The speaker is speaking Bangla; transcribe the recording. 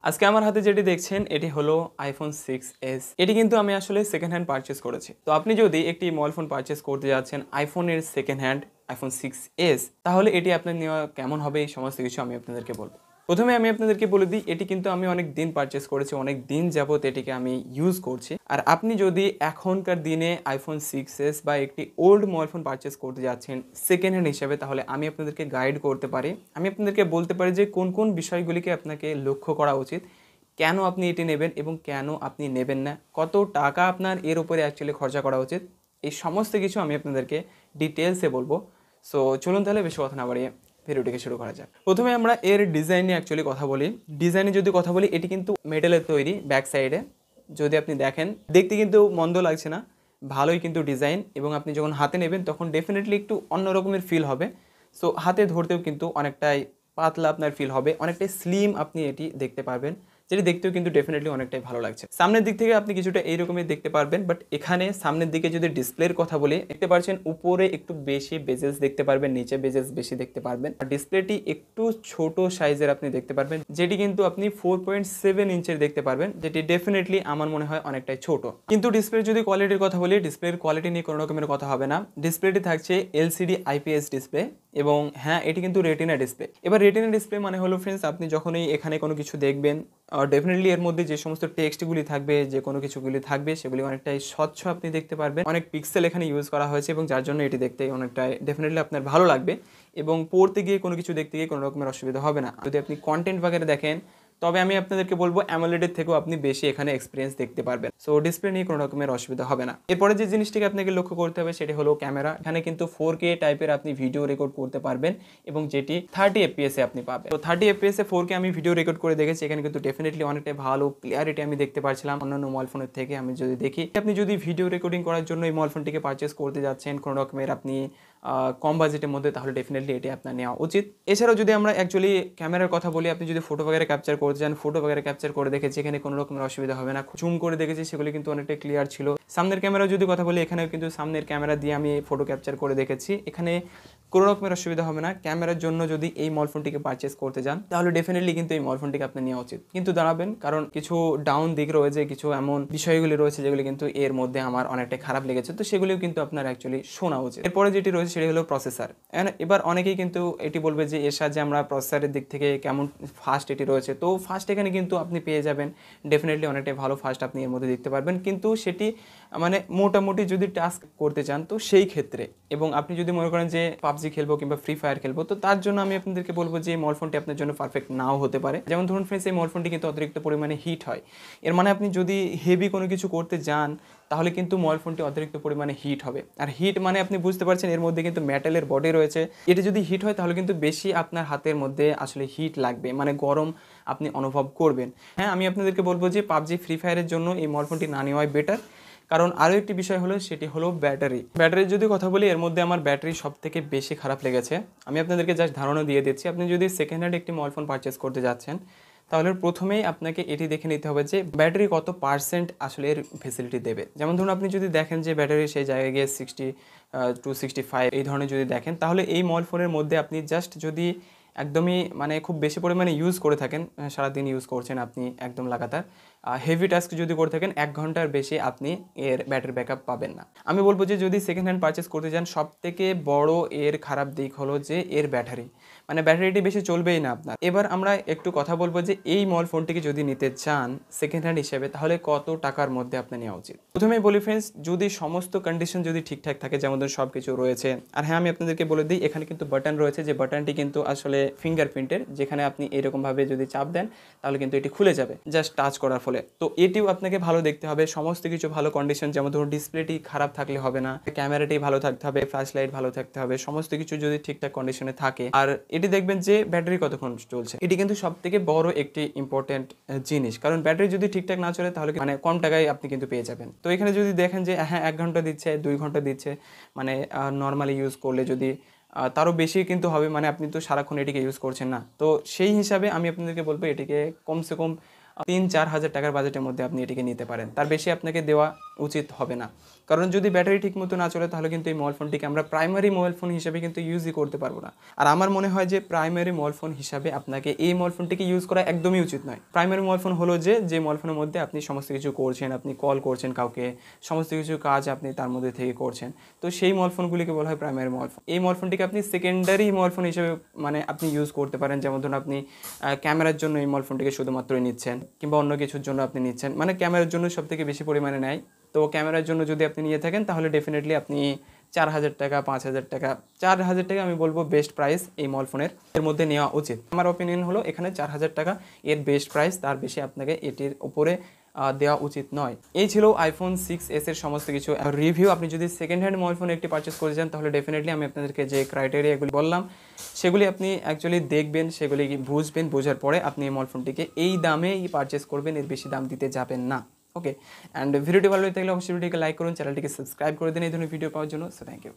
আজকে আমার হাতে যেটি দেখছেন এটি হলো আইফোন 6s। এটি কিন্তু আমি আসলে সেকেন্ড হ্যান্ড পারচেস করেছি। তো আপনি যদি একটি মোবাইল ফোন পারচেস করতে যাচ্ছেন আইফোনের সেকেন্ড হ্যান্ড আইফোন 6s, তাহলে এটি আপনার নেওয়া কেমন হবে এই সমস্ত কিছু আমি আপনাদেরকে বলবো। প্রথমে আমি আপনাদেরকে বলে দিই, এটি কিন্তু আমি অনেক দিন পারচেস করেছি, অনেক দিন যাবত এটিকে আমি ইউজ করছি। আর আপনি যদি এখনকার দিনে আইফোন 6s বা একটি ওল্ড মোবাইল ফোন পারচেস করতে যাচ্ছেন সেকেন্ড হ্যান্ড হিসেবে, তাহলে আমি আপনাদেরকে গাইড করতে পারি, আমি আপনাদেরকে বলতে পারি যে কোন কোন বিষয়গুলিকে আপনাকে লক্ষ্য করা উচিত, কেন আপনি এটি নেবেন এবং কেন আপনি নেবেন না, কত টাকা আপনার এর উপরে অ্যাকচুয়ালি খরচা করা উচিত, এই সমস্ত কিছু আমি আপনাদেরকে ডিটেলসে বলবো। সো চলুন তাহলে বেশি কথা না বাড়িয়ে ভিডিওটিকে শুরু করা যাক। প্রথমে আমরা এর ডিজাইন নিয়ে অ্যাকচুয়ালি কথা বলি। ডিজাইনে যদি কথা বলি, এটি কিন্তু মেটালের তৈরি। ব্যাক সাইডে যদি আপনি দেখেন, দেখতে কিন্তু মন্দ লাগছে না, ভালোই কিন্তু ডিজাইন। এবং আপনি যখন হাতে নেবেন তখন ডেফিনেটলি একটু অন্য রকমের ফিল হবে। সো হাতে ধরতেও কিন্তু অনেকটাই পাতলা আপনার ফিল হবে, অনেকটাই স্লিম আপনি এটি দেখতে পারবেন, যেটি দেখতেও কিন্তু ডেফিনেটলি অনেকটাই ভালো লাগছে। সামনের দিক থেকে আপনি কিছুটা এইরকমই দেখতে পারবেন, বাট এখানে সামনের দিকে যদি ডিসপ্লের কথা বলি, দেখতে পাচ্ছেন উপরে একটু বেশি বেজেলস দেখতে পারবেন, নিচে বেজেলস বেশি দেখতে পারবেন। আর ডিসপ্লেটি একটু ছোট সাইজের আপনি দেখতে পারবেন, যেটি কিন্তু আপনি 4.7 ইঞ্চের দেখতে পারবেন, যেটি ডেফিনেটলি আমার মনে হয় অনেকটাই ছোট। কিন্তু ডিসপ্লের যদি কোয়ালিটির কথা বলি, ডিসপ্লের কোয়ালিটি নিয়ে কোনো রকমের কথা হবে না। ডিসপ্লেটি থাকছে এলসিডি আইপিএস ডিসপ্লে, এবং হ্যাঁ, এটি কিন্তু রেটিনা ডিসপ্লে। এবার রেটিনা ডিসপ্লে মানে হলো ফ্রেন্ডস, আপনি যখনই এখানে কোনো কিছু দেখবেন, ডেফিনেটলি এর মধ্যে যে সমস্ত টেক্সটগুলি থাকবে, যে কোনো কিছুগুলি থাকবে, সেগুলি অনেকটাই স্বচ্ছ আপনি দেখতে পারবেন। অনেক পিক্সেল এখানে ইউজ করা হয়েছে, এবং যার জন্য এটি দেখতে অনেকটাই ডেফিনেটলি আপনার ভালো লাগবে, এবং পড়তে গিয়ে কোনো কিছু দেখতে গিয়ে কোনো রকমের অসুবিধা হবে না। যদি আপনি কন্টেন্ট বাগেরে দেখেন, তবে আমি আপনাদেরকে বলবো অ্যামোলেডের থেকেও আপনি বেশি এখানে এক্সপিরিয়েন্স দেখতে পারবেন। সো ডিসপ্লে নিয়ে কোনো রকমের অসুবিধা হবে না। এরপরে যে জিনিসটিকে আপনাকে লক্ষ্য করতে হবে সেটি হলো ক্যামেরা। এখানে কিন্তু 4K টাইপের আপনি ভিডিও রেকর্ড করতে পারবেন, এবং যেটি 30 FPS এ আপনি পাবেন। তো 30 FPS এ 4K আমি ভিডিও রেকর্ড করে দেখেছি, এখানে কিন্তু ডেফিনেটলি অনেকটাই ভালো ক্লিয়ারিটি আমি দেখতে পাচ্ছিলাম অন্যান্য মোবাইল ফোনের থেকে। আমি যদি দেখি, আপনি যদি ভিডিও রেকর্ডিং করার জন্য এই মোবাইল ফোনটিকে পারচেস করতে যাচ্ছেন কোনো রকমের আপনি কম বাজেটের মধ্যে, তাহলে ডেফিনেটলি এটি আপনার নেওয়া উচিত। এছাড়াও যদি আমরা অ্যাকচুয়ালি ক্যামেরার কথা বলি, আপনি যদি ফটো বগেরা ক্যাপচার করতে চান, ফটো বগেরা ক্যাপচার করে দেখেছি, এখানে কোনো রকমের অসুবিধা হবে না। জুম করে দেখেছি, সেগুলি কিন্তু অনেকটাই ক্লিয়ার ছিল। সামনের ক্যামেরা যদি কথা বলি, এখানেও কিন্তু সামনের ক্যামেরা দিয়ে আমি ফটো ক্যাপচার করে দেখেছি, এখানে কোনো রকমের অসুবিধা হবে না। ক্যামেরার জন্য যদি এই মোবাইল ফোনটিকে পারচেস করতে যান, তাহলে ডেফিনেটলি কিন্তু এই মোবাইল ফোনটিকে আপনি নেওয়া উচিত। কিন্তু দাঁড়াবেন, কারণ কিছু ডাউন দিক রয়েছে, কিছু এমন বিষয়গুলি রয়েছে যেগুলি কিন্তু এর মধ্যে আমার অনেকটাই খারাপ লেগেছে, তো সেগুলিও কিন্তু আপনার অ্যাকচুয়ালি শোনা উচিত। এরপরে যেটি রয়েছে সেটি হলো প্রসেসর। এবার অনেকেই কিন্তু এটি বলবে যে এর সাহায্যে আমরা প্রসেসরের দিক থেকে কেমন ফাস্ট এটি রয়েছে। তো ফাস্ট এখানে কিন্তু আপনি পেয়ে যাবেন, ডেফিনেটলি অনেকটাই ভালো ফাস্ট আপনি এর মধ্যে দেখতে পারবেন। কিন্তু সেটি মানে মোটামুটি যদি টাস্ক করতে চান তো সেই ক্ষেত্রে, এবং আপনি যদি মনে করেন যে পাবজি খেলবো কিংবা ফ্রি ফায়ার খেলবো, তো তার জন্য আমি আপনাদেরকে বলবো যে এই মোবাইল ফোনটি আপনার জন্য পারফেক্ট নাও হতে পারে। যেমন ধরুন ফ্রেন্ডস, এই মোবাইল ফোনটি কিন্তু অতিরিক্ত পরিমাণে হিট হয়। এর মানে আপনি যদি হেভি কোনো কিছু করতে যান, তাহলে কিন্তু মোবাইল ফোনটি অতিরিক্ত পরিমাণে হিট হবে। আর হিট মানে আপনি বুঝতে পারছেন, এর মধ্যে কিন্তু মেটালের বডি রয়েছে। এটি যদি হিট হয় তাহলে কিন্তু বেশি আপনার হাতের মধ্যে আসলে হিট লাগবে, মানে গরম আপনি অনুভব করবেন। হ্যাঁ, আমি আপনাদেরকে বলবো যে পাবজি ফ্রি ফায়ারের জন্য এই মোবাইল ফোনটি না নেওয়াই বেটার। কারণ আরও একটি বিষয় হলো, সেটি হলো ব্যাটারির যদি কথা বলি, এর মধ্যে আমার ব্যাটারি সব থেকে বেশি খারাপ লেগেছে। আমি আপনাদেরকে জাস্ট ধারণা দিয়ে দিচ্ছি, আপনি যদি সেকেন্ড হ্যান্ড একটি মোবাইল ফোন পারচেস করতে যাচ্ছেন, তাহলে প্রথমেই আপনাকে এটি দেখে নিতে হবে যে ব্যাটারি কত পার্সেন্ট আসলে এর ফেসিলিটি দেবে। যেমন ধরুন, আপনি যদি দেখেন যে ব্যাটারি সেই জায়গায় গিয়ে 60 to 65 এই ধরনের যদি দেখেন, তাহলে এই মোবাইল ফোনের মধ্যে আপনি জাস্ট যদি একদমই মানে খুব বেশি পরিমাণে ইউজ করে থাকেন, সারাদিন ইউজ করছেন আপনি একদম লাগাতার, হেভি টাস্ক যদি করে থাকেন, 1 ঘন্টার বেশি আপনি এর ব্যাটারি ব্যাকআপ পাবেন না। আমি বলবো যে যদি সেকেন্ড হ্যান্ড পারচেস করতে যান, সব থেকে বড় এর খারাপ দিক হলো যে এর ব্যাটারি, মানে ব্যাটারিটি বেশি চলবেই না আপনার। এবার আমরা একটু কথা বলবো যে এই মোবাইল ফোনটিকে যদি নিতে চান সেকেন্ড হ্যান্ড হিসেবে, তাহলে কত টাকার মধ্যে আপনি নেওয়া উচিত। প্রথমেই বলি ফ্রেন্ডস, যদি সমস্ত কন্ডিশন যদি ঠিকঠাক থাকে, যেমন ধরুন সব কিছু রয়েছে। আর হ্যাঁ, আমি আপনাদেরকে বলে দিই, এখানে কিন্তু বাটন রয়েছে, যে বাটনটি কিন্তু আসলে ফিঙ্গারপ্রিন্টের, যেখানে আপনি এরকমভাবে যদি চাপ দেন তাহলে কিন্তু এটি খুলে যাবে জাস্ট টাচ করার ফলে। তো এটিও আপনাকে ভালো দেখতে হবে, সমস্ত কিছু ভালো কন্ডিশন, যেমন ধরুন ডিসপ্লেটি খারাপ থাকলে হবে না, ক্যামেরাটি ভালো থাকতে হবে, ফ্ল্যাশ লাইট ভালো থাকতে হবে, সমস্ত কিছু যদি ঠিকঠাক কন্ডিশনে থাকে। আর এটি দেখবেন যে ব্যাটারি কতক্ষণ চলছে, এটি কিন্তু সব থেকে বড় একটি ইম্পর্টেন্ট জিনিস। কারণ ব্যাটারি যদি ঠিকঠাক না চলে, তাহলে মানে কম টাকায় আপনি কিন্তু পেয়ে যাবেন। তো এখানে যদি দেখেন যে হ্যাঁ 1 ঘন্টা দিচ্ছে, 2 ঘন্টা দিচ্ছে, মানে নর্মালি ইউজ করলে যদি তারও বেশি কিন্তু হবে, মানে আপনি তো সারাক্ষণ এটিকে ইউজ করছেন না। তো সেই হিসাবে আমি আপনাদেরকে বলবো এটিকে কমসে কম 3-4 হাজার টাকার বাজেটের মধ্যে আপনি এটিকে নিতে পারেন, তার বেশি আপনাকে দেওয়া উচিত হবে না। কারণ যদি ব্যাটারি ঠিক মতো না চলে তাহলে কিন্তু এই মোবাইল ফোনটিকে আমরা প্রাইমারি মোবাইল ফোন হিসেবে কিন্তু ইউজই করতে পারবো না। আর আমার মনে হয় যে প্রাইমারি মোবাইল ফোন হিসাবে আপনাকে এই মোবাইল ফোনটিকে ইউজ করা একদমই উচিত নয়। প্রাইমারি মোবাইল ফোন হলো যে মোবাইল ফোনের মধ্যে আপনি সমস্ত কিছু করছেন, আপনি কল করছেন কাউকে, সমস্ত কিছু কাজ আপনি তার মধ্যে থেকে করছেন, তো সেই মোবাইল ফোনগুলিকে বলা হয় প্রাইমারি মোবাইল ফোন। এই মোবাইল ফোনটিকে আপনি সেকেন্ডারি মোবাইল ফোন হিসেবে মানে আপনি ইউজ করতে পারেন। যেমন ধরুন আপনি ক্যামেরার জন্য এই মোবাইল ফোনটিকে শুধুমাত্রই নিচ্ছেন, কিংবা অন্য কিছুর জন্য আপনি নিচ্ছেন, মানে ক্যামেরার জন্য সবথেকে বেশি পরিমাণে নেয়। তো ক্যামেরার জন্য যদি আপনি নিয়ে থাকেন তাহলে ডেফিনেটলি আপনি 4,000 টাকা, 5,000 টাকা, 4,000 টাকা আমি বলবো বেস্ট প্রাইস এই মোবাইল ফোনের এর মধ্যে নেওয়া উচিত। আমার অপিনিয়ন হলো এখানে 4,000 টাকা এর বেস্ট প্রাইস, তার বেশি আপনাকে এটির উপরে দেওয়া উচিত নয়। এই ছিল আইফোন 6s এর সমস্ত কিছু রিভিউ। আপনি যদি সেকেন্ড হ্যান্ড মোবাইল ফোন একটি পারচেস করে যান তাহলে ডেফিনেটলি আমি আপনাদেরকে যে ক্রাইটেরিয়াগুলি বললাম সেগুলি আপনি অ্যাকচুয়ালি দেখবেন, সেগুলি বুঝবেন, বোঝার পরে আপনি এই মোবাইল ফোনটিকে এই দামেই পারচেস করবেন, এর বেশি দাম দিতে যাবেন না। ওকে, অ্যান্ড ভিডিওটি ভালো লাগলে অবশ্যই ভিডিওটিকে লাইক করুন, চ্যানেলটিকে সাবস্ক্রাইব করে দিন এই ধরনের ভিডিও পাওয়ার জন্য। So thank you.